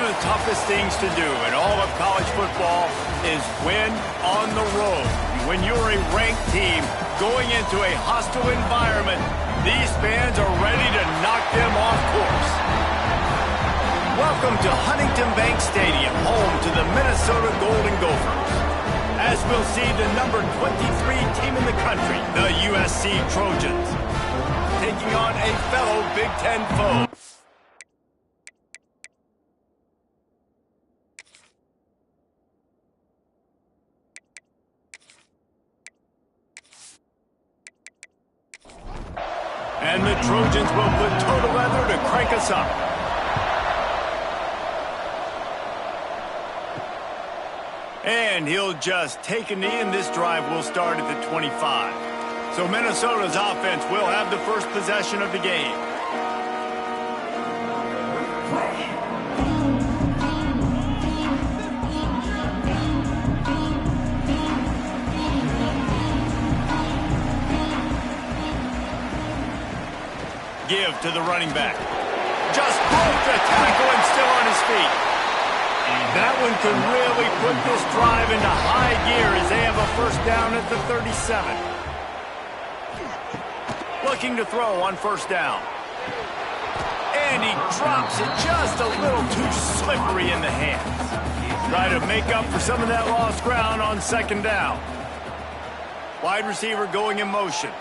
of the toughest things to do in all of college football is win on the road. When you're a ranked team going into a hostile environment, these fans are ready to knock them off course. Welcome to Huntington Bank Stadium, home to the Minnesota Golden Gophers. As we'll see the number 23 team in the country, the USC Trojans, taking on a fellow Big Ten foe. And the Trojans will put total leather to crank us up. And he'll just take a knee, and this drive will start at the 25. So Minnesota's offense will have the first possession of the game. Give to the running back. Just broke the tackle and still on his feet. That one could really put this drive into high gear as they have a first down at the 37. Looking to throw on first down. And he drops it just a little too slippery in the hands. Try to make up for some of that lost ground on second down. Wide receiver going in motion.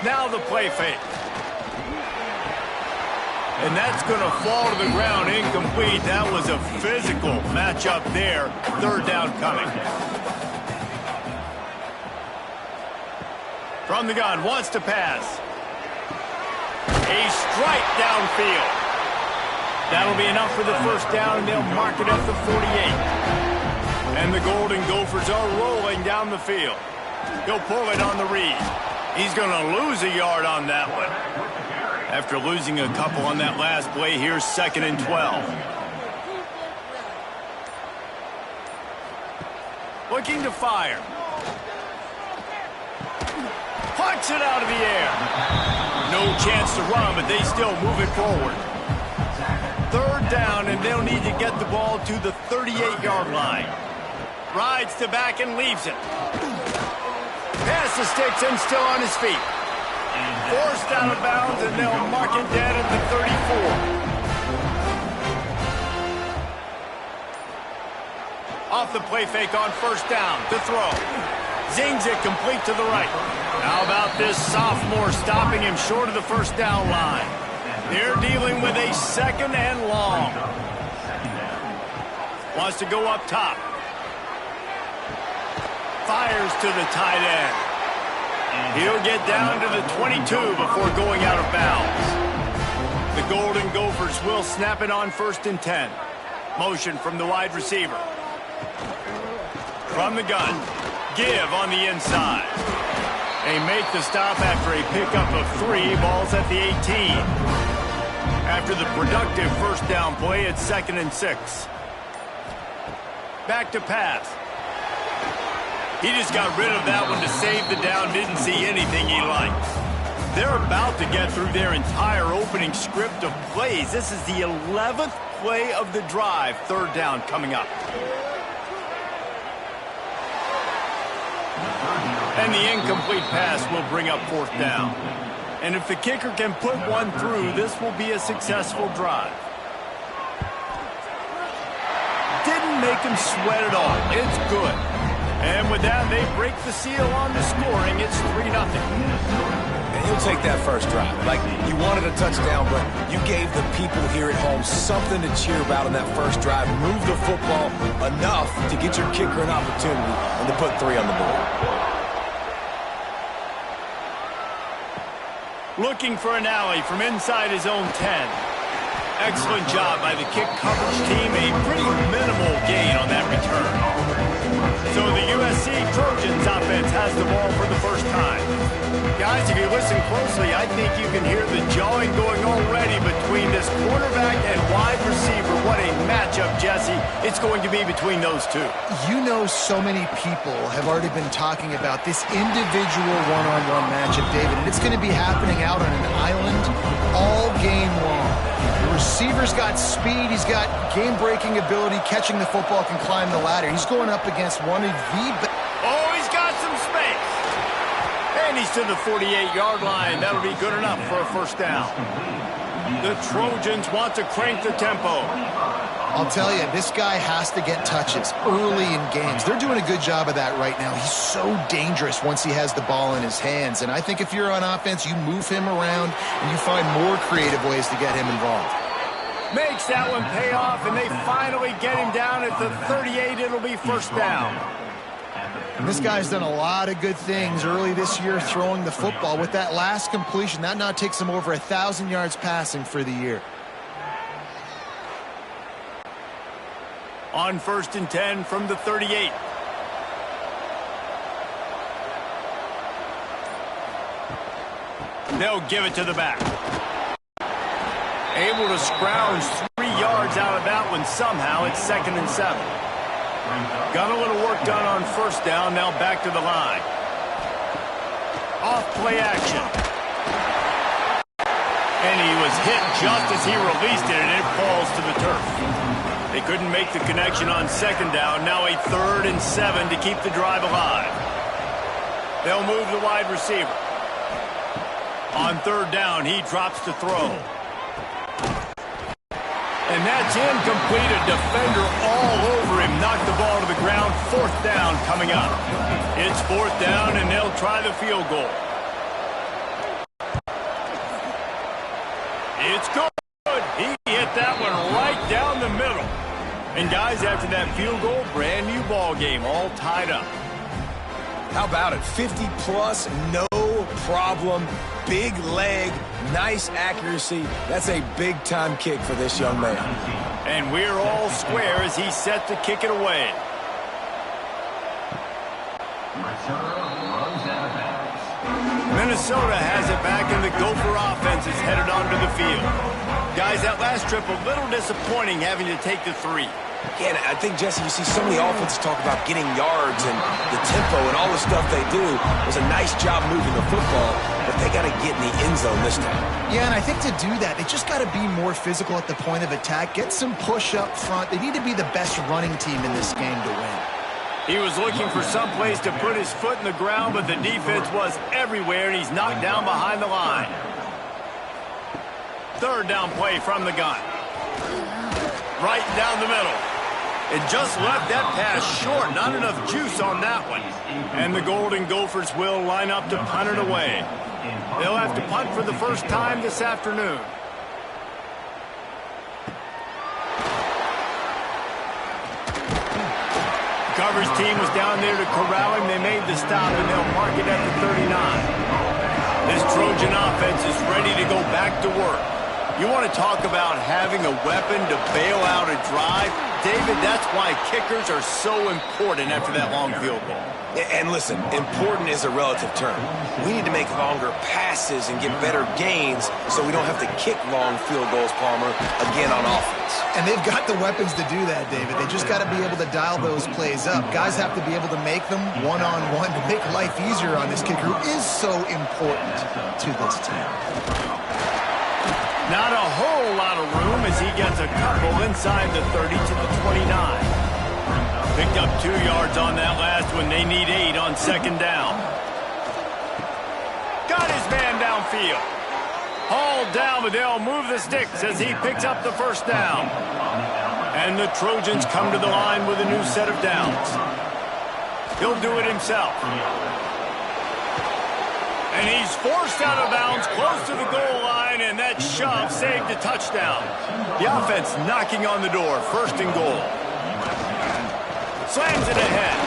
Now the play fake. And that's going to fall to the ground incomplete. That was a physical matchup there. Third down coming. From the gun, wants to pass. A strike downfield. That'll be enough for the first down, and they'll mark it at the 48. And the Golden Gophers are rolling down the field. He'll pull it on the read. He's going to lose a yard on that one. After losing a couple on that last play, here's 2nd and 12. Looking to fire. Pucks it out of the air. No chance to run, but they still move it forward. Third down, and they'll need to get the ball to the 38-yard line. Rides to back and leaves it. Pass the sticks and still on his feet. Forced out of bounds, and they'll mark it dead at the 34. Off the play fake on first down. To throw. Zings it complete to the right. How about this sophomore stopping him short of the first down line? They're dealing with a 2nd and long. Wants to go up top. Fires to the tight end. He'll get down to the 22 before going out of bounds. The Golden Gophers will snap it on 1st and 10. Motion from the wide receiver. From the gun. Give on the inside. They make the stop after a pickup of 3. Ball's at the 18. After the productive first down play, it's 2nd and 6. Back to pass. He just got rid of that one to save the down, didn't see anything he liked. They're about to get through their entire opening script of plays. This is the 11th play of the drive. Third down coming up. And the incomplete pass will bring up 4th down. And if the kicker can put one through, this will be a successful drive. Didn't make him sweat at all. It's good. And with that, they break the seal on the scoring. It's 3-0. And he'll take that first drive. Like, you wanted a touchdown, but you gave the people here at home something to cheer about in that first drive. Move the football enough to get your kicker an opportunity and to put 3 on the board. Looking for an alley from inside his own 10. Excellent job by the kick coverage team. A pretty minimal gain on that return. So the USC Trojans offense has the ball for the first time. Guys, if you listen closely, I think you can hear the jawing going already between this quarterback and wide receiver. What a matchup, Jesse. it's going to be between those two. You know, so many people have already been talking about this individual one-on-one matchup, David, and it's going to be happening out on an island all game long. The receiver's got speed, he's got game-breaking ability, catching the football, can climb the ladder. He's going up against one of the best. Oh, he's got some space. And he's to the 48-yard line. That'll be good enough for a first down. The Trojans want to crank the tempo. I'll tell you, this guy has to get touches early in games. They're doing a good job of that right now. He's so dangerous once he has the ball in his hands. And I think if you're on offense, you move him around and you find more creative ways to get him involved. Makes that one pay off, and they finally get him down at the 38. It'll be first down. And this guy's done a lot of good things early this year throwing the football. With that last completion, that now takes him over 1,000 yards passing for the year. On 1st and 10 from the 38. They'll give it to the back. Able to scrounge 3 yards out of that one somehow. It's 2nd and 7. Got a little work done on first down. Now back to the line. Off play action. And he was hit just as he released it, and it falls to the turf. They couldn't make the connection on 2nd down. Now a 3rd and 7 to keep the drive alive. They'll move the wide receiver. On 3rd down, he drops to throw. And that's incomplete. A defender all over him. Knocked the ball to the ground. 4th down coming up. It's 4th down, and they'll try the field goal. It's good. He hit that one right down the middle. And guys, after that field goal, brand new ball game, all tied up. How about it? 50-plus, no problem. Big leg, nice accuracy. That's a big-time kick for this young man. And we're all square as he's set to kick it away. Minnesota has it back, and the Gopher offense is headed onto the field. Guys, that last trip a little disappointing having to take the 3. Yeah, and I think, Jesse, you see so many offenses talk about getting yards and the tempo and all the stuff they do. It was a nice job moving the football, but they got to get in the end zone this time. Yeah, and I think to do that, they just got to be more physical at the point of attack, get some push up front. They need to be the best running team in this game to win. He was looking for some place to put his foot in the ground, but the defense was everywhere, and he's knocked down behind the line. 3rd down play from the gun. Right down the middle. It just left that pass short. Not enough juice on that one. And the Golden Gophers will line up to punt it away. They'll have to punt for the first time this afternoon. Coverage team was down there to corral him. They made the stop, and they'll mark it at the 39. This Trojan offense is ready to go back to work. You want to talk about having a weapon to bail out a drive? David, that's why kickers are so important after that long field goal. And listen, important is a relative term. We need to make longer passes and get better gains so we don't have to kick long field goals, Palmer, again on offense. And they've got the weapons to do that, David. They just got to be able to dial those plays up. Guys have to be able to make them one-on-one to make life easier on this kicker, who is so important to this team. Not a whole lot of room as he gets a couple inside the 30 to the 29. Picked up 2 yards on that last one. They need 8 on 2nd down. Got his man downfield. Hauled down, but they'll move the sticks as he picks up the first down. And the Trojans come to the line with a new set of downs. He'll do it himself. And he's forced out of bounds close to the goal line, and that shove saved a touchdown. The offense knocking on the door, 1st and goal. Slams it ahead.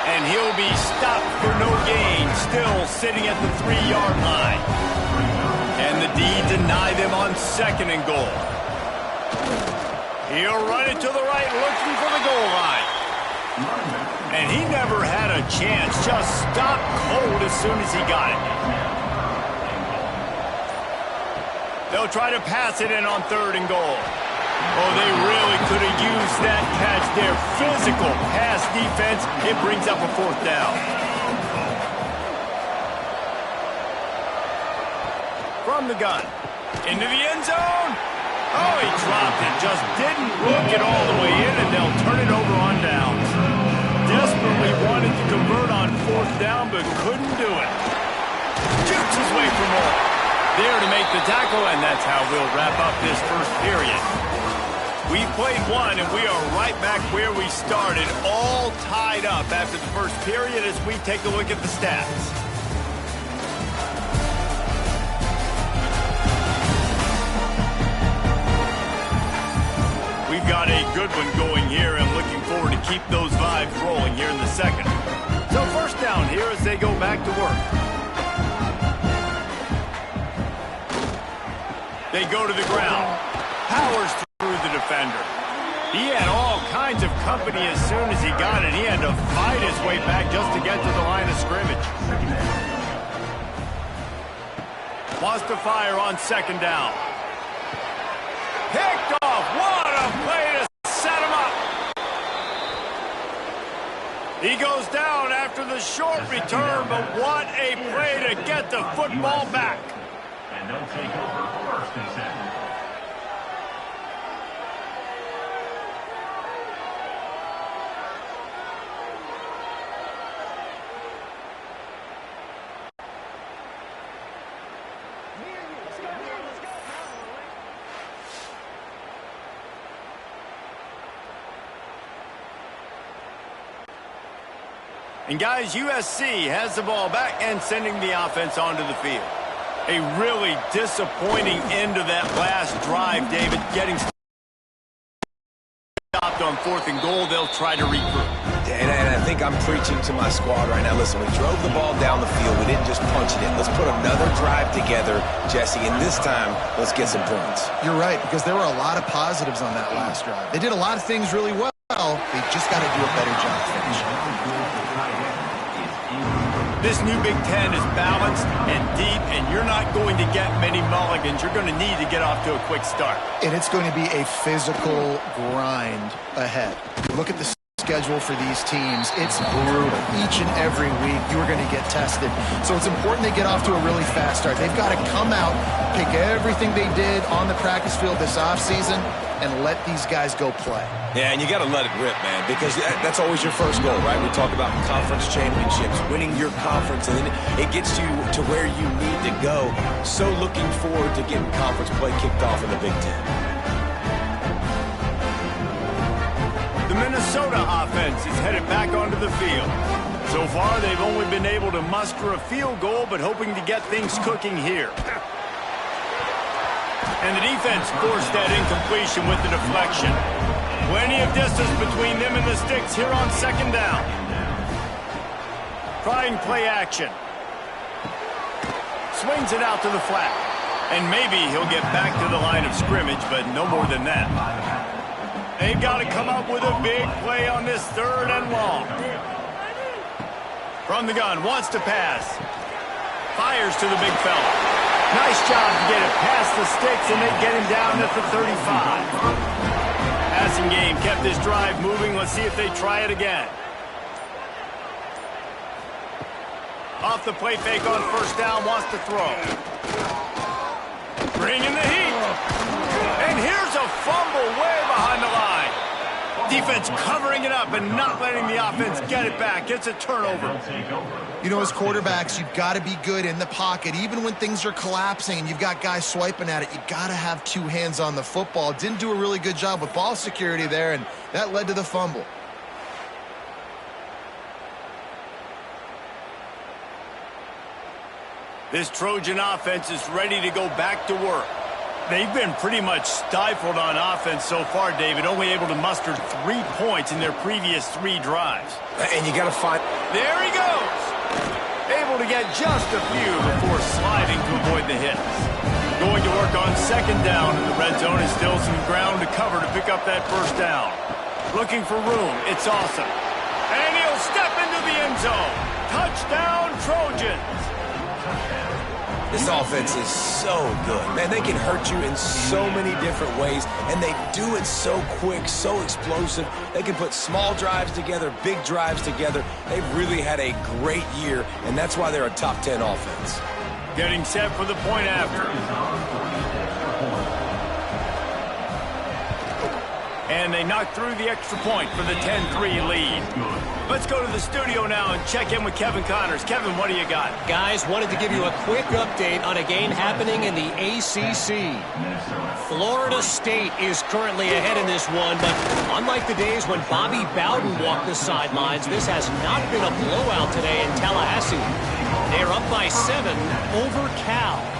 And he'll be stopped for no gain, still sitting at the 3-yard line. And the D deny them on 2nd and goal. He'll run it to the right, looking for the goal line. And he never had a chance, just stopped cold as soon as he got it. They'll try to pass it in on 3rd and goal. Oh, they really could have used makes that catch there. Physical pass defense. It brings up a 4th down. From the gun. Into the end zone. Oh, he dropped it. Just didn't look it all the way in, and they'll turn it over on downs. Desperately wanted to convert on 4th down, but couldn't do it. Shoots his way for more. There to make the tackle, and that's how we'll wrap up this first period. We played one, and we are right back where we started, all tied up after the first period as we take a look at the stats. We've got a good one going here, and looking forward to keep those vibes rolling here in the second. So 1st down here as they go back to work. They go to the ground. Powers through the defender. He had all kinds of company as soon as he got it. He had to fight his way back just to get to the line of scrimmage. Wants to fire on 2nd down. Picked off. What a play to set him up. He goes down after the short return, but what a play to get the football back. And they'll take over 1st and 10. And guys, USC has the ball back and sending the offense onto the field. A really disappointing end to that last drive, David. Getting stopped on 4th and goal, they'll try to regroup. And I think I'm preaching to my squad right now. Listen, we drove the ball down the field. We didn't just punch it in. Let's put another drive together, Jesse, and this time, let's get some points. You're right, because there were a lot of positives on that last drive. They did a lot of things really well. They just got to do a better job finishing. This new Big Ten is balanced and deep, and you're not going to get many mulligans. You're going to need to get off to a quick start. And it's going to be a physical grind ahead. Look at the schedule for these teams. It's brutal. Each and every week, you are going to get tested. So it's important they get off to a really fast start. They've got to come out, pick everything they did on the practice field this offseason, and let these guys go play. Yeah, and you got to let it rip, man, because that's always your first goal, right? We talk about conference championships, winning your conference, and then it gets you to where you need to go. So looking forward to getting conference play kicked off in the Big Ten. The Minnesota offense is headed back onto the field. So far, they've only been able to muster a field goal, but hoping to get things cooking here. And the defense forced that incompletion with the deflection. Plenty of distance between them and the sticks here on 2nd down. Trying play action. Swings it out to the flat. And maybe he'll get back to the line of scrimmage, but no more than that. They've got to come up with a big play on this 3rd and long. From the gun, wants to pass. Fires to the big fella. Nice job to get it past the sticks, and they get him down at the 35. Passing game kept this drive moving. Let's see if they try it again. Off the play fake on 1st down, wants to throw. Bringing the heat. And here's a fumble way behind the line. Defense covering it up and not letting the offense get it back. It's a turnover. You know, as quarterbacks, you've got to be good in the pocket. Even when things are collapsing and you've got guys swiping at it, you've got to have 2 hands on the football. Didn't do a really good job with ball security there, and that led to the fumble. This Trojan offense is ready to go back to work. They've been pretty much stifled on offense so far, David, only able to muster 3 points in their previous 3 drives. And you got to find... There he goes! Able to get just a few before sliding to avoid the hits. Going to work on 2nd down in the red zone, and still some ground to cover to pick up that 1st down. Looking for room. It's awesome. And he'll step into the end zone. Touchdown, Trojans! This offense is so good. Man, they can hurt you in so many different ways, and they do it so quick, so explosive. They can put small drives together, big drives together. They've really had a great year, and that's why they're a top 10 offense. Getting set for the point after. And they knock through the extra point for the 10-3 lead. Let's go to the studio now and check in with Kevin Connors. Kevin, what do you got? Guys, wanted to give you a quick update on a game happening in the ACC. Florida State is currently ahead in this one, but unlike the days when Bobby Bowden walked the sidelines, this has not been a blowout today in Tallahassee. They're up by 7 over Cal.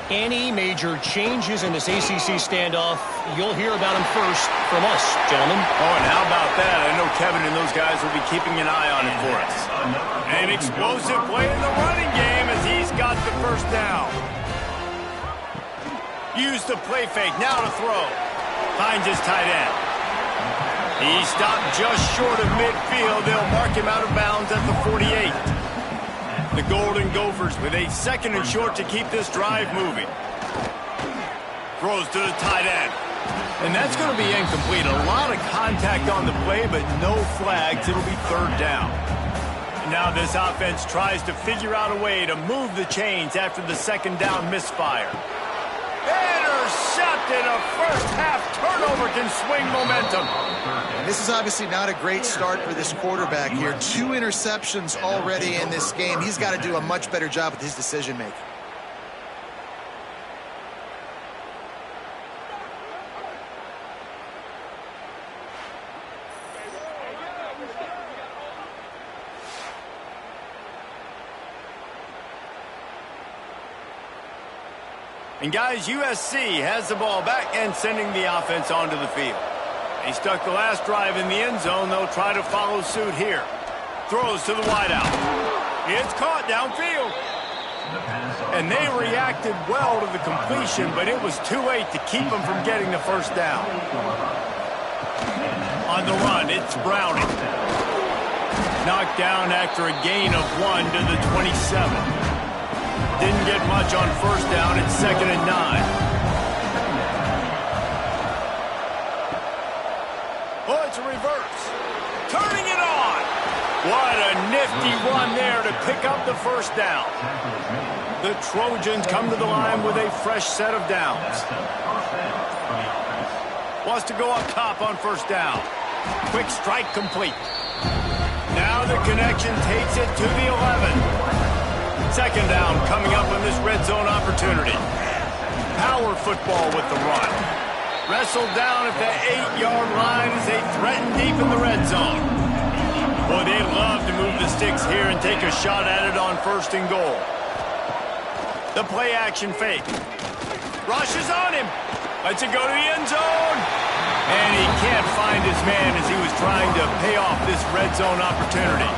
Any major changes in this ACC standoff, you'll hear about them first from us, gentlemen. Oh, and how about that? I know Kevin and those guys will be keeping an eye on it for us. An explosive play in the running game as he's got the first down. Use the play fake, now to throw. Finds his tight end. He stopped just short of midfield. They'll mark him out of bounds at the 48. The Golden Gophers with a 2nd and short to keep this drive moving. Throws to the tight end. And that's going to be incomplete. A lot of contact on the play, but no flags. It'll be 3rd down. Now this offense tries to figure out a way to move the chains after the 2nd down misfire. Intercepted. A first-half turnover can swing momentum. This is obviously not a great start for this quarterback here. 2 interceptions already in this game. He's got to do a much better job with his decision-making. And guys, USC has the ball back and sending the offense onto the field. He stuck the last drive in the end zone. They'll try to follow suit here. Throws to the wideout. It's caught downfield. And they reacted well to the completion, but it was too late to keep them from getting the first down. On the run, it's Browning. Knocked down after a gain of 1 to the 27. Didn't get much on first down. It's 2nd and 9. Oh, it's a reverse. Turning it on. What a nifty run there to pick up the first down. The Trojans come to the line with a fresh set of downs. Wants to go up top on first down. Quick strike complete. Now the connection takes it to the 11. 2nd down coming up on this red zone opportunity. Power football with the run. Wrestled down at the 8-yard line as they threaten deep in the red zone. Boy, they love to move the sticks here and take a shot at it on 1st and goal. The play action fake. Rushes on him. Lets it go to the end zone. And he can't find his man as he was trying to pay off this red zone opportunity.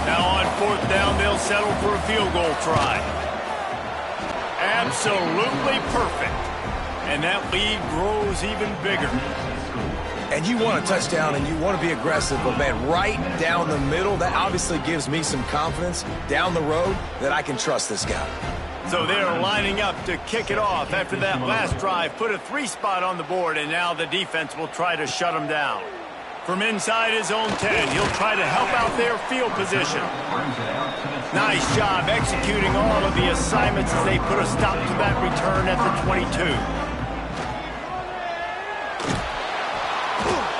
Now on 4th down, they'll settle for a field goal try. Absolutely perfect. And that lead grows even bigger. And you want a touchdown and you want to be aggressive, but man, right down the middle, that obviously gives me some confidence down the road that I can trust this guy. So they're lining up to kick it off after that last drive. Put a 3 spot on the board, and now the defense will try to shut them down. From inside his own 10, he'll try to help out their field position. Nice job executing all of the assignments as they put a stop to that return at the 22.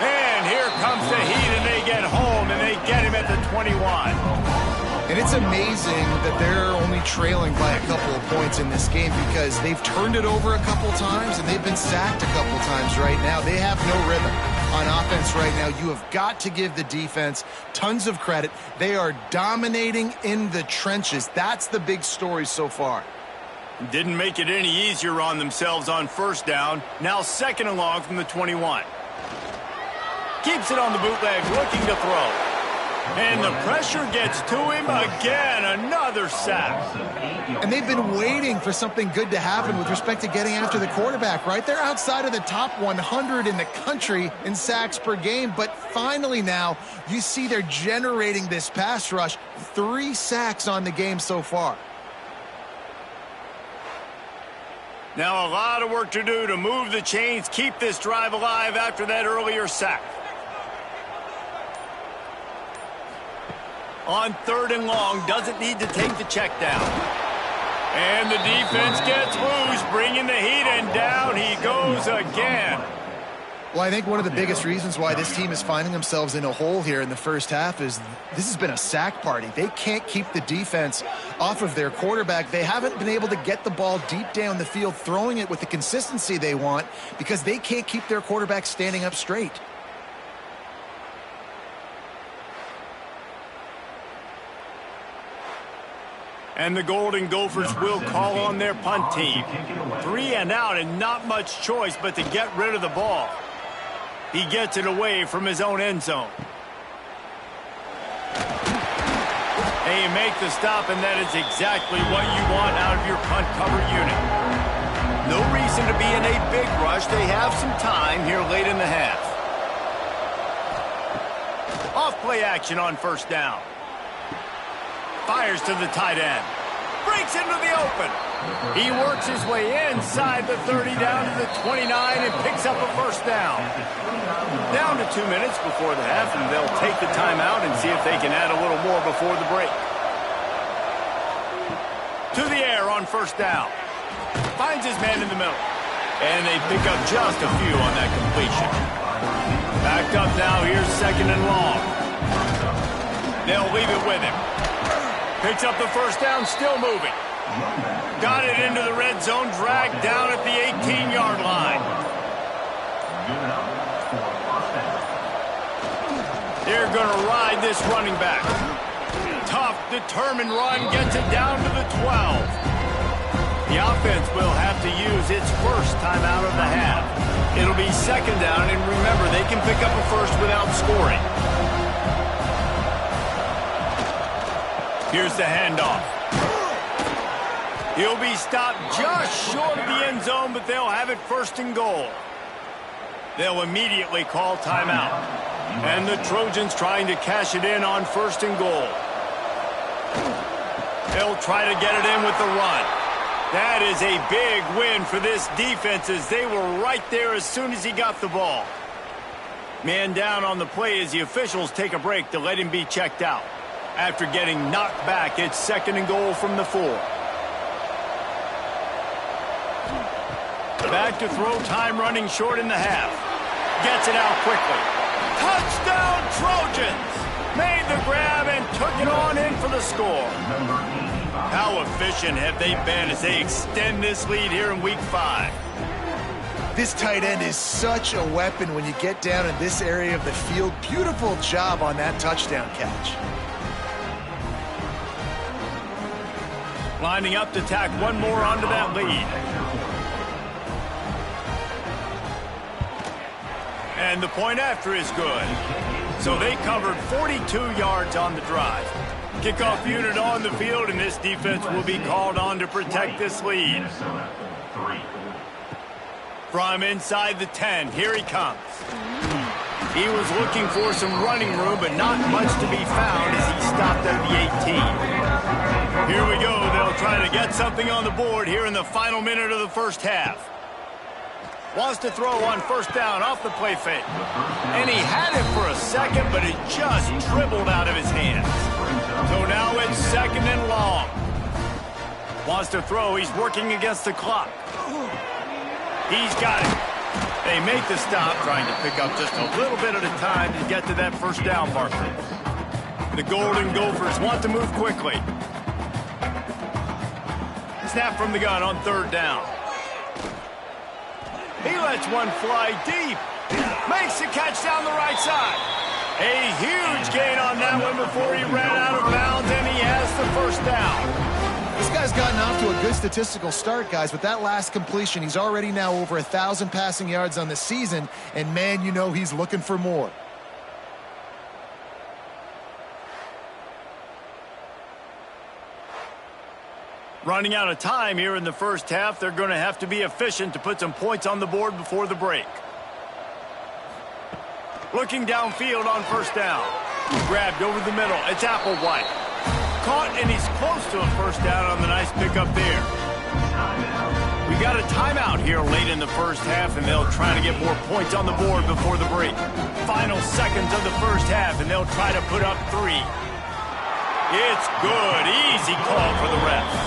And here comes the heat, and they get home, and they get him at the 21. And it's amazing that they're only trailing by a couple of points in this game because they've turned it over a couple times and they've been sacked a couple times right now. They have no rhythm on offense right now. You have got to give the defense tons of credit. They are dominating in the trenches. That's the big story so far. Didn't make it any easier on themselves on first down. Now 2nd and long from the 21. Keeps it on the bootleg, looking to throw. And the pressure gets to him again. Another sack. And they've been waiting for something good to happen with respect to getting after the quarterback, right? They're outside of the top 100 in the country in sacks per game. But finally now, you see they're generating this pass rush. 3 sacks on the game so far. Now a lot of work to do to move the chains, keep this drive alive after that earlier sack. On 3rd and long, doesn't need to take the check down. And the defense gets loose, bringing the heat, and down he goes again. Well, I think one of the biggest reasons why this team is finding themselves in a hole here in the first half is this has been a sack party. They can't keep the defense off of their quarterback. They haven't been able to get the ball deep down the field, throwing it with the consistency they want because they can't keep their quarterback standing up straight. And the Golden Gophers will call on their punt team. 3 and out and not much choice but to get rid of the ball. He gets it away from his own end zone. And you make the stop, and that is exactly what you want out of your punt cover unit. No reason to be in a big rush. They have some time here late in the half. Off play action on 1st down. Fires to the tight end. Breaks into the open. He works his way inside the 30 down to the 29 and picks up a 1st down. Down to 2 minutes before the half, and they'll take the timeout and see if they can add a little more before the break. To the air on 1st down. Finds his man in the middle. And they pick up just a few on that completion. Backed up now, here's 2nd and long. They'll leave it with him. Picks up the 1st down, still moving. Got it into the red zone, dragged down at the 18-yard line. They're going to ride this running back. Tough, determined run, gets it down to the 12. The offense will have to use its first time out of the half. It'll be 2nd down, and remember, they can pick up a 1st without scoring. Here's the handoff. He'll be stopped just short of the end zone, but they'll have it 1st and goal. They'll immediately call timeout. And the Trojans trying to cash it in on 1st and goal. They'll try to get it in with the run. That is a big win for this defense as they were right there as soon as he got the ball. Man down on the play as the officials take a break to let him be checked out. After getting knocked back, it's 2nd and goal from the 4. Back to throw time, running short in the half. Gets it out quickly. Touchdown Trojans! Made the grab and took it on in for the score. How efficient have they been as they extend this lead here in Week 5? This tight end is such a weapon when you get down in this area of the field. Beautiful job on that touchdown catch. Lining up to tack one more onto that lead. And the point after is good. So they covered 42 yards on the drive. Kickoff unit on the field, and this defense will be called on to protect this lead. From inside the 10, here he comes. He was looking for some running room, but not much to be found as he stopped at the 18. Here we go. They'll try to get something on the board here in the final minute of the 1st half. Wants to throw on 1st down off the play fake. And he had it for a second, but it just dribbled out of his hands. So now it's 2nd and long. Wants to throw. He's working against the clock. He's got it. They make the stop, trying to pick up just a little bit at a time to get to that 1st down marker. The Golden Gophers want to move quickly. Snap from the gun on 3rd down. He lets one fly deep. Makes the catch down the right side. A huge gain on that one before he ran out of bounds, and he has the 1st down. This guy's gotten off to a good statistical start, guys. With that last completion, he's already now over 1,000 passing yards on the season, and man, you know he's looking for more. Running out of time here in the 1st half, they're going to have to be efficient to put some points on the board before the break. Looking downfield on 1st down. Grabbed over the middle. It's Applewhite. Caught, and he's close to a 1st down on the nice pickup there. We got a timeout here late in the first half, and they'll try to get more points on the board before the break. Final seconds of the first half, and they'll try to put up 3. It's good. Easy call for the refs.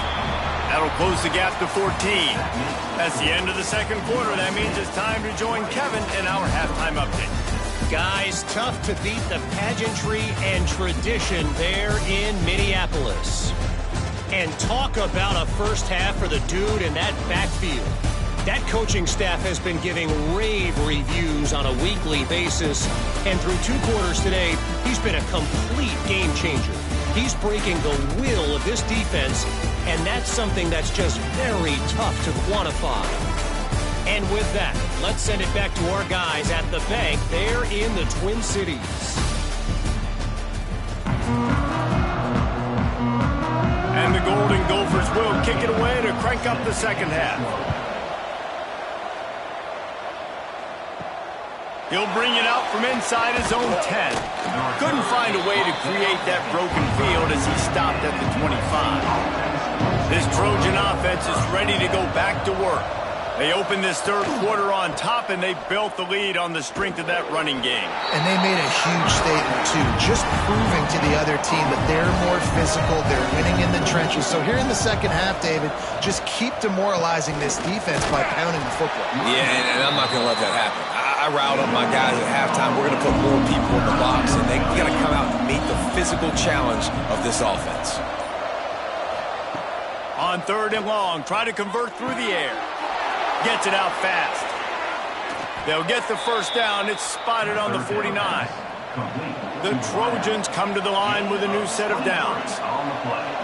That'll close the gap to 14. That's the end of the second quarter. That means it's time to join Kevin in our halftime update. Guys, tough to beat the pageantry and tradition there in Minneapolis. And talk about a first half for the dude in that backfield. That coaching staff has been giving rave reviews on a weekly basis. And through 2 quarters today, he's been a complete game changer. He's breaking the will of this defense, and that's something that's just very tough to quantify. And with that, let's send it back to our guys at the bank there in the Twin Cities. And the Golden Gophers will kick it away to crank up the second half. He'll bring it out from inside his own 10. Couldn't find a way to create that broken field as he stopped at the 25. This Trojan offense is ready to go back to work. They opened this third quarter on top, and they built the lead on the strength of that running game. And they made a huge statement, too, just proving to the other team that they're more physical, they're winning in the trenches. So here in the second half, David, just keep demoralizing this defense by pounding the football. Yeah, and I'm not going to let that happen. I riled up my guys at halftime. We're going to put more people in the box, and they got to come out and meet the physical challenge of this offense. On 3rd and long, try to convert through the air. Gets it out fast. They'll get the first down. It's spotted on the 49. The Trojans come to the line with a new set of downs.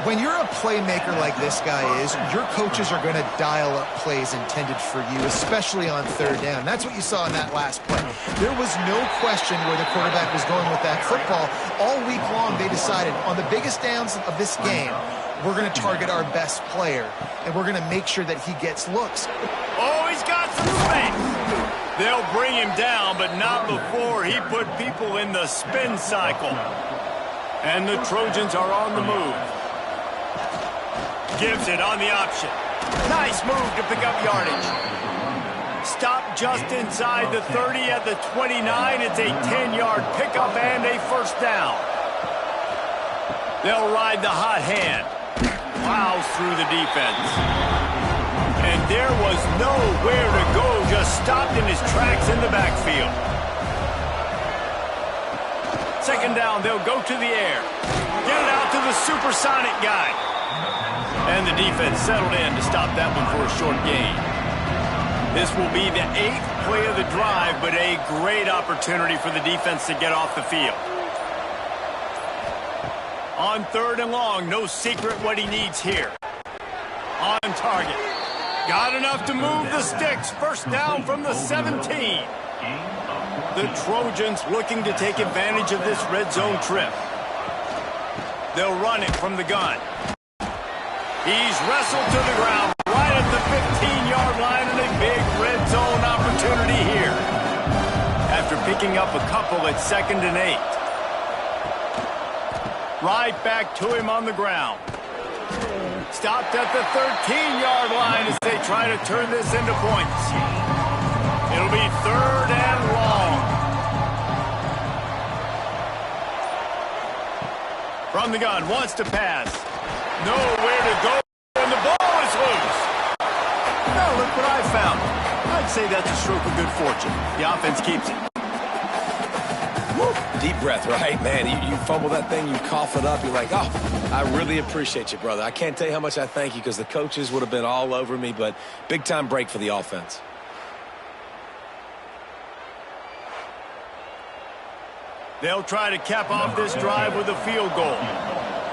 When you're a playmaker like this guy is, your coaches are going to dial up plays intended for you, especially on 3rd down. That's what you saw in that last play. There was no question where the quarterback was going with that football. All week long, they decided on the biggest downs of this game, we're going to target our best player, and we're going to make sure that he gets looks. Oh, he's got some space. They'll bring him down, but not before he put people in the spin cycle. And the Trojans are on the move. Gives it on the option. Nice move to pick up yardage. Stop just inside the 30 at the 29. It's a 10-yard pickup and a first down. They'll ride the hot hand. Plows through the defense. And there was nowhere to go, just stopped in his tracks in the backfield. Second down, they'll go to the air. Get it out to the supersonic guy. And the defense settled in to stop that one for a short gain. This will be the 8th play of the drive, but a great opportunity for the defense to get off the field. On 3rd and long, no secret what he needs here. On target. Got enough to move the sticks. First down from the 17. The Trojans looking to take advantage of this red zone trip. They'll run it from the gun. He's wrestled to the ground right at the 15-yard line, and a big red zone opportunity here. After picking up a couple at 2nd and 8. Right back to him on the ground. Stopped at the 13-yard line as they try to turn this into points. It'll be 3rd and long. From the gun, wants to pass. Nowhere to go, and the ball is loose. Now look what I found. I'd say that's a stroke of good fortune. The offense keeps it. Woo. Deep breath, right? Man, you fumble that thing, you cough it up, you're like, oh, I really appreciate you, brother. I can't tell you how much I thank you because the coaches would have been all over me, but big-time break for the offense. They'll try to cap off this drive with a field goal.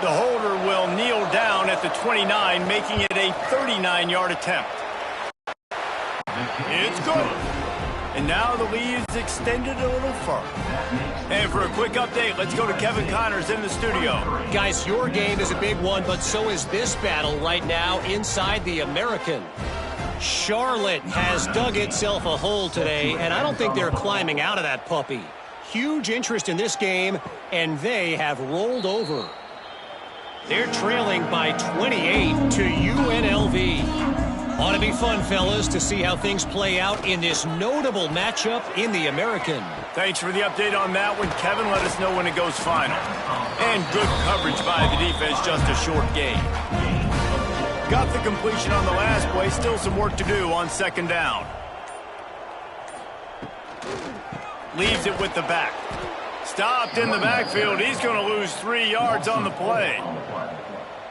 The holder will kneel down at the 29, making it a 39-yard attempt. It's good. And now the lead is extended a little further. And for a quick update, let's go to Kevin Connors in the studio. Guys, your game is a big one, but so is this battle right now inside the American. Charlotte has dug itself a hole today, and I don't think they're climbing out of that puppy. Huge interest in this game, and they have rolled over. They're trailing by 28 to UNLV. Ought to be fun, fellas, to see how things play out in this notable matchup in the American. Thanks for the update on that one, Kevin. Let us know when it goes final. And good coverage by the defense, just a short gain. Got the completion on the last play. Still some work to do on second down. Leaves it with the back. Stopped in the backfield. He's going to lose 3 yards on the play.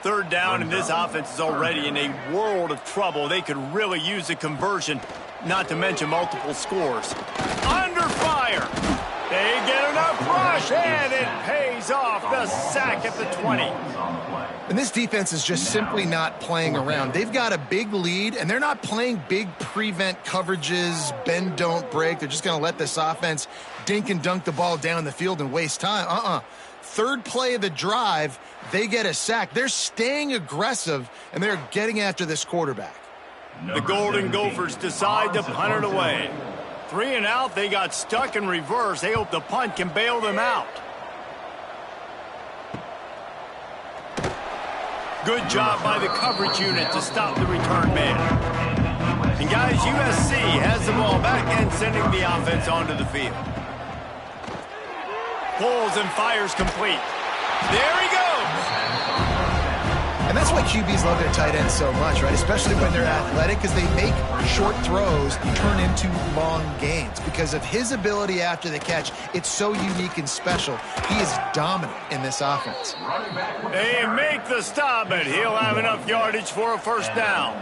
Third down, and this offense is already in a world of trouble. They could really use a conversion, not to mention multiple scores. Under fire. They get enough rush, and it pays off. The sack at the 20. And this defense is just simply not playing around. They've got a big lead, and they're not playing big prevent coverages, bend, don't break. They're just going to let this offense dink and dunk the ball down the field and waste time. Third play of the drive, they get a sack. They're staying aggressive, and they're getting after this quarterback. The Golden Gophers decide to punt it away. 3 and out, they got stuck in reverse. They hope the punt can bail them out. Good job by the coverage unit to stop the return man. And guys, USC has the ball back and sending the offense onto the field. Pulls and fires complete. There he goes. And that's why QBs love their tight ends so much, right? Especially when they're athletic, because they make short throws turn into long gains. Because of his ability after the catch, it's so unique and special. He is dominant in this offense. They make the stop, and he'll have enough yardage for a first down.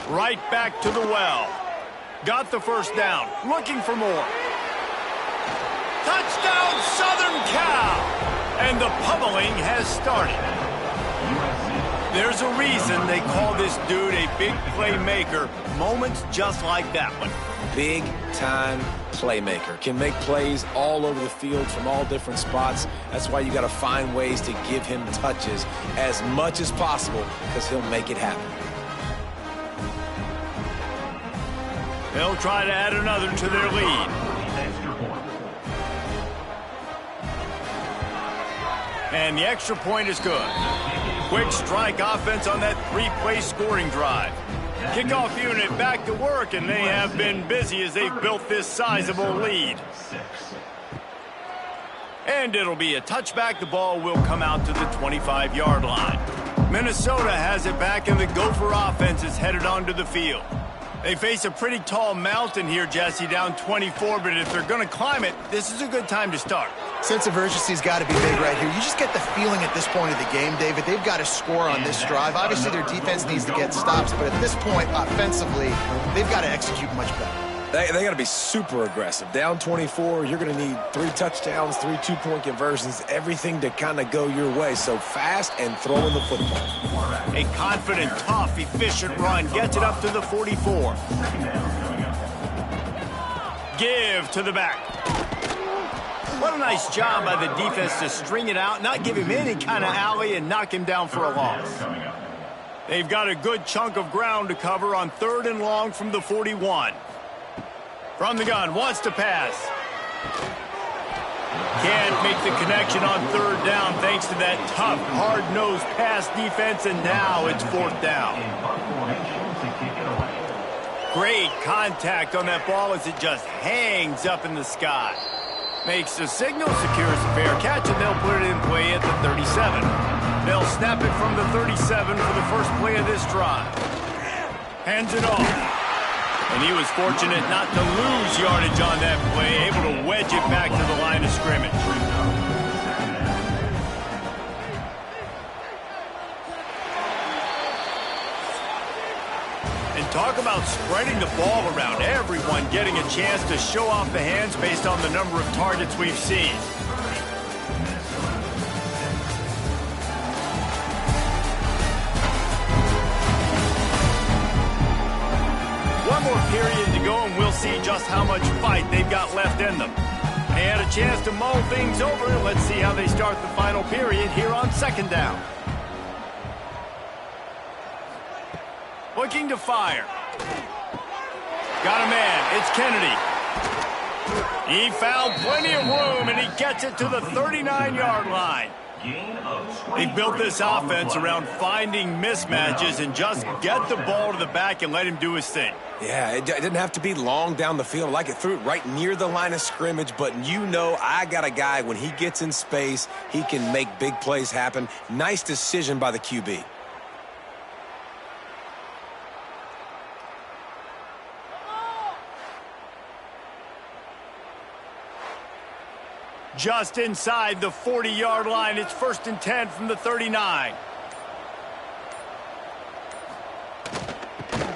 Right back to the well. Got the first down. Looking for more. Touchdown, Southern Cal! And the pummeling has started. There's a reason they call this dude a big playmaker. Moments just like that one. Big-time playmaker. Can make plays all over the field from all different spots. That's why you got to find ways to give him touches as much as possible, because he'll make it happen. They'll try to add another to their lead. And the extra point is good. Quick strike offense on that 3-play scoring drive. Kickoff unit back to work, and they have been busy as they've built this sizable lead. And it'll be a touchback. The ball will come out to the 25-yard line. Minnesota has it back, and the Gopher offense is headed onto the field. They face a pretty tall mountain here, Jesse, down 24, but if they're going to climb it, this is a good time to start. Sense of urgency's got to be big right here. You just get the feeling at this point of the game, David, they've got to score on this drive. Obviously, their defense needs to get stops, but at this point, offensively, they've got to execute much better. They got to be super aggressive. Down 24, you're going to need 3 touchdowns, 3 2-point conversions, everything to kind of go your way. So fast and throwing the football. A confident, tough, efficient run gets it up to the 44. Give to the back. What a nice job by the defense to string it out, not give him any kind of alley, and knock him down for a loss. They've got a good chunk of ground to cover on 3rd and long from the 41. From the gun, wants to pass. Can't make the connection on 3rd down thanks to that tough, hard-nosed pass defense, and now it's 4th down. Great contact on that ball as it just hangs up in the sky. Makes the signal, secures a fair catch, and they'll put it in play at the 37. They'll snap it from the 37 for the first play of this drive. Hands it off. And he was fortunate not to lose yardage on that play, able to wedge it back to the line of scrimmage. And talk about spreading the ball around, everyone getting a chance to show off the hands based on the number of targets we've seen. One more period to go, and we'll see just how much fight they've got left in them. They had a chance to mull things over. Let's see how they start the final period here on 2nd down. Looking to fire. Got a man. It's Kennedy. He found plenty of room, and he gets it to the 39-yard line. They built this offense around finding mismatches and just get the ball to the back and let him do his thing. Yeah, it didn't have to be long down the field. Like it threw it right near the line of scrimmage, but you know I got a guy, when he gets in space, he can make big plays happen. Nice decision by the QB. Just inside the 40-yard line. It's 1st and 10 from the 39.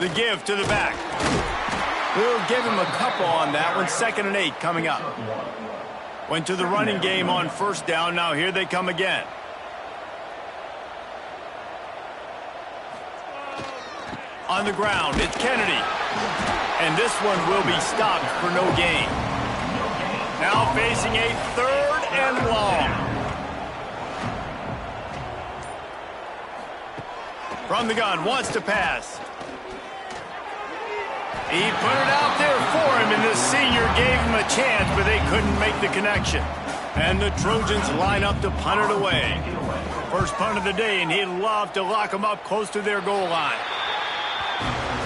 The give to the back. We'll give him a couple on that one. 2nd and 8 coming up. Went to the running game on 1st down. Now here they come again. On the ground, it's Kennedy. And this one will be stopped for no gain. Now facing a 3rd and long. From the gun, wants to pass. He put it out there for him, and the senior gave him a chance, but they couldn't make the connection. And the Trojans line up to punt it away. First punt of the day, and he'd love to lock them up close to their goal line.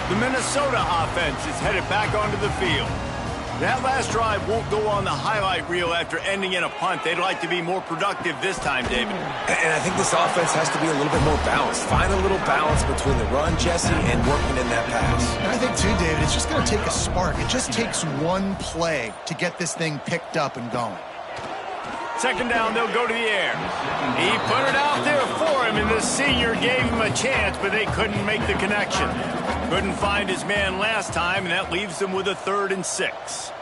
The Minnesota offense is headed back onto the field. That last drive won't go on the highlight reel after ending in a punt. They'd like to be more productive this time, David. And I think this offense has to be a little bit more balanced. Find a little balance between the run, Jesse, and working in that pass. And I think, too, David, it's just going to take a spark. It just takes one play to get this thing picked up and going. 2nd down, they'll go to the air. He put it out there for him, and the senior gave him a chance, but they couldn't make the connection. Couldn't find his man last time, and that leaves them with a 3rd and 6.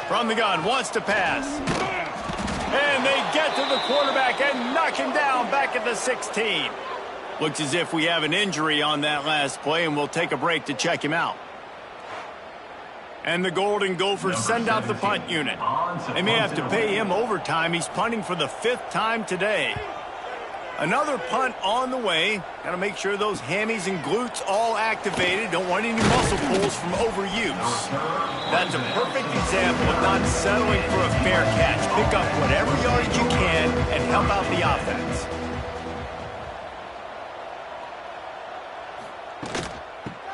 From the gun, wants to pass. And they get to the quarterback and knock him down back at the 16. Looks as if we have an injury on that last play, and we'll take a break to check him out. And the Golden Gophers send out the punt unit. They may have to pay him overtime. He's punting for the 5th time today. Another punt on the way. Got to make sure those hammies and glutes all activated. Don't want any muscle pulls from overuse. That's a perfect example of not settling for a fair catch. Pick up whatever yardage you can and help out the offense.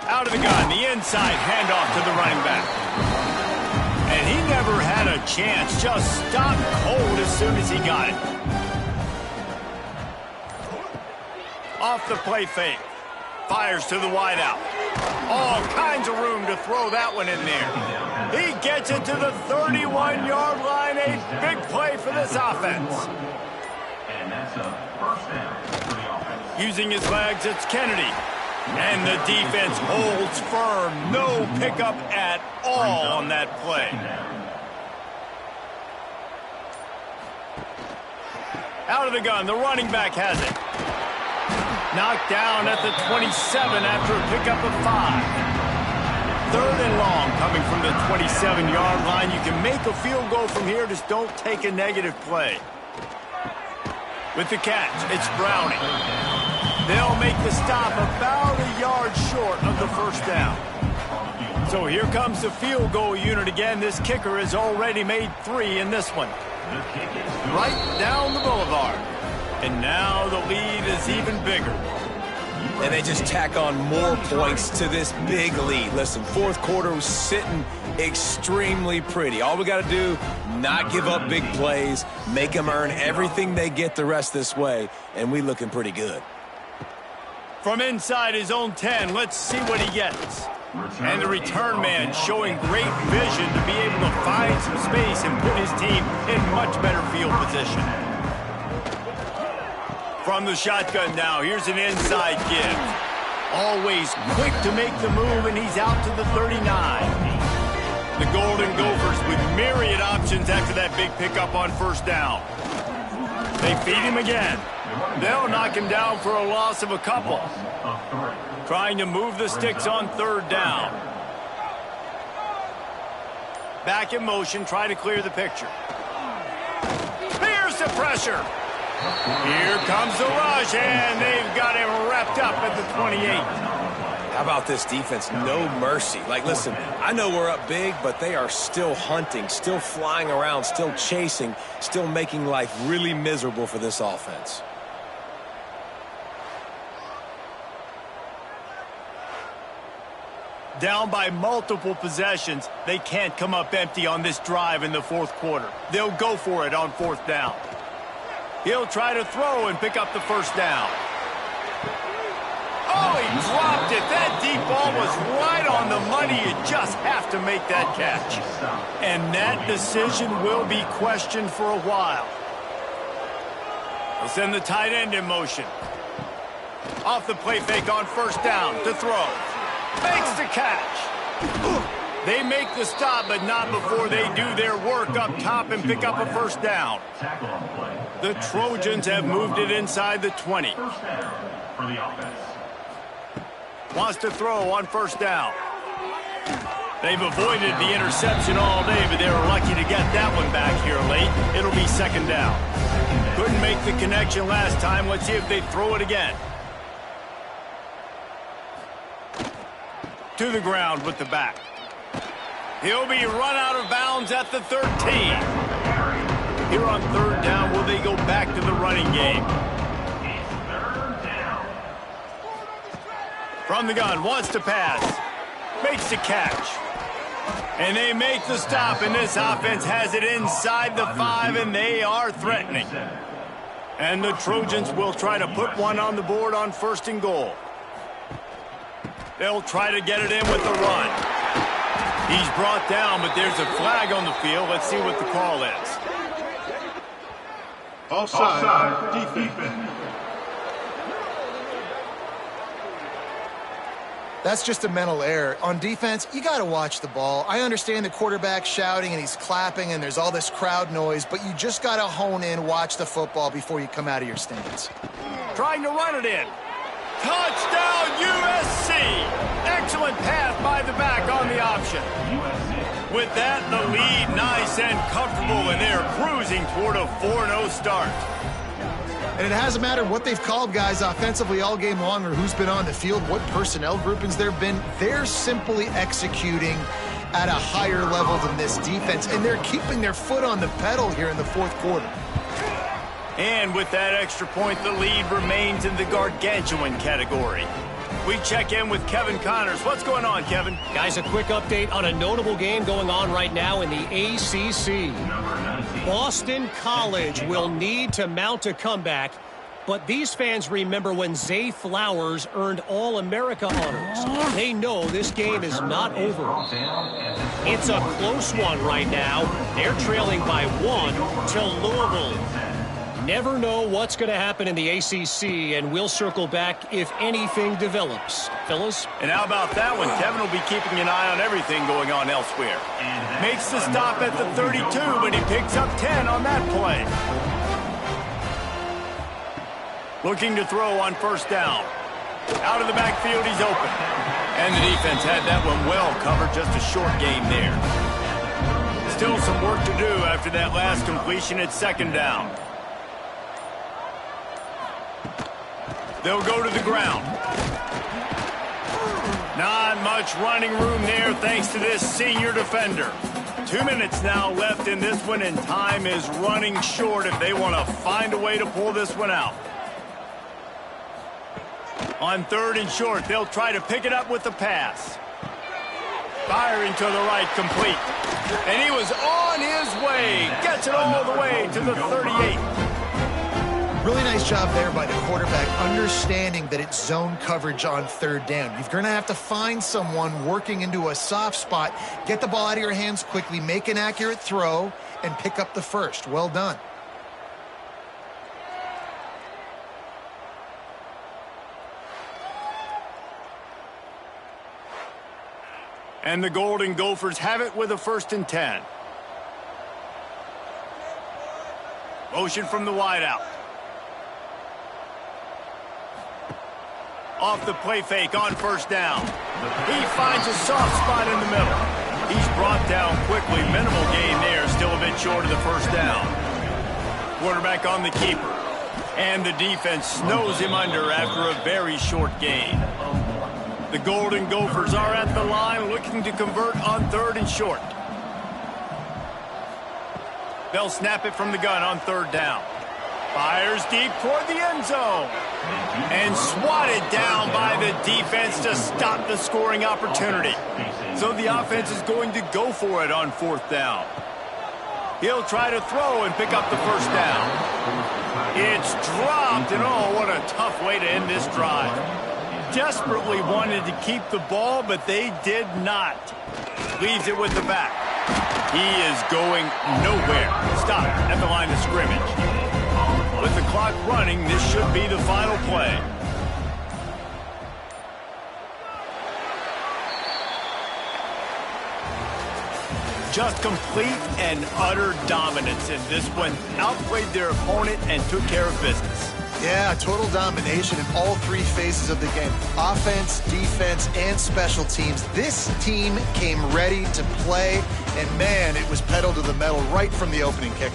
Out of the gun, the inside handoff to the running back. And he never had a chance. Just stopped cold as soon as he got it. Off the play fake. Fires to the wideout. All kinds of room to throw that one in there. He gets it to the 31-yard line. A big play for this offense. And that's a 1st down for the offense. Using his legs, it's Kennedy. And the defense holds firm. No pickup at all on that play. Out of the gun, the running back has it. Knocked down at the 27 after a pickup of 5. 3rd and long coming from the 27-yard line. You can make a field goal from here, just don't take a negative play. With the catch, it's Browning. They'll make the stop about a yard short of the 1st down. So here comes the field goal unit again. This kicker has already made 3 in this one. Right down the boulevard. And now the lead is even bigger. And they just tack on more points to this big lead. Listen, 4th quarter was sitting extremely pretty. All we got to do, not give up big plays, make them earn everything they get the rest this way, and we looking pretty good. From inside his own 10, let's see what he gets. And the return man showing great vision to be able to find some space and put his team in much better field position. From the shotgun now, here's an inside give. Always quick to make the move, and he's out to the 39. The Golden Gophers with myriad options after that big pickup on 1st down. They feed him again. They'll knock him down for a loss of a couple. Trying to move the sticks on 3rd down. Back in motion, try to clear the picture. Here's the pressure. Here comes the rush, and they've got him wrapped up at the 28. How about this defense? No mercy. Like, listen, I know we're up big, but they are still hunting, still flying around, still chasing, still making life really miserable for this offense. Down by multiple possessions, they can't come up empty on this drive in the fourth quarter. They'll go for it on fourth down. He'll try to throw and pick up the first down. Oh, he dropped it. That deep ball was right on the money. You just have to make that catch. And that decision will be questioned for a while. They'll send the tight end in motion. Off the play fake on first down to throw. Makes the catch. They make the stop, but not before they do their work up top and pick up a first down. The Trojans have moved it inside the 20. First down for the offense. Wants to throw on first down. They've avoided the interception all day, but they were lucky to get that one back here late. It'll be second down. Couldn't make the connection last time. Let's see if they throw it again. To the ground with the back. He'll be run out of bounds at the 13. Here on third down, will they go back to the running game? From the gun, wants to pass. Makes the catch. And they make the stop, and this offense has it inside the 5, and they are threatening. And the Trojans will try to put one on the board on first and goal. They'll try to get it in with the run. He's brought down, but there's a flag on the field. Let's see what the call is. Offside defense. That's just a mental error. On defense, you got to watch the ball. I understand the quarterback shouting and he's clapping and there's all this crowd noise, but you just got to hone in, watch the football before you come out of your stance. Trying to run it in. Touchdown, USC! Excellent pass by the back on the option. With that, the lead nice and comfortable, and they're cruising toward a 4-0 start. And it hasn't mattered what they've called guys offensively all game long or who's been on the field, what personnel groupings there have been. They're simply executing at a higher level than this defense, and they're keeping their foot on the pedal here in the fourth quarter. And with that extra point, the lead remains in the gargantuan category. We check in with Kevin Connors. What's going on, Kevin? Guys, a quick update on a notable game going on right now in the ACC. Boston College will need to mount a comeback, but these fans remember when Zay Flowers earned All-America honors. They know this game is not over. It's a close one right now. They're trailing by 1 to Louisville. Never know what's going to happen in the ACC, and we'll circle back if anything develops. Fellas? And how about that one? Kevin will be keeping an eye on everything going on elsewhere. Makes the stop at the 32, but he picks up 10 on that play. Looking to throw on first down. Out of the backfield, he's open. And the defense had that one well covered, just a short game there. Still some work to do after that last completion at second down. They'll go to the ground. Not much running room there thanks to this senior defender. 2 minutes now left in this one, and time is running short if they want to find a way to pull this one out. On third and short, they'll try to pick it up with the pass. Firing to the right, complete. And he was on his way. Gets it all the way to the 38. Really nice job there by the quarterback, understanding that it's zone coverage on third down. You're going to have to find someone working into a soft spot, get the ball out of your hands quickly, make an accurate throw, and pick up the first. Well done. And the Golden Gophers have it with a 1st and 10. Motion from the wideout. Off the play fake on first down. He finds a soft spot in the middle. He's brought down quickly. Minimal gain there. Still a bit short of the first down. Quarterback on the keeper. And the defense snows him under after a very short gain. The Golden Gophers are at the line looking to convert on 3rd and short. They'll snap it from the gun on 3rd down. Fires deep toward the end zone. And swatted down by the defense to stop the scoring opportunity. So the offense is going to go for it on 4th down. He'll try to throw and pick up the 1st down. It's dropped, and oh, what a tough way to end this drive. Desperately wanted to keep the ball, but they did not. Leaves it with the back. He is going nowhere. Stop at the line of scrimmage. With the clock running, this should be the final play. Just complete and utter dominance in this one. Outplayed their opponent and took care of business. Yeah, total domination in all 3 phases of the game. Offense, defense, and special teams. This team came ready to play, and man, it was pedal to the metal right from the opening kick.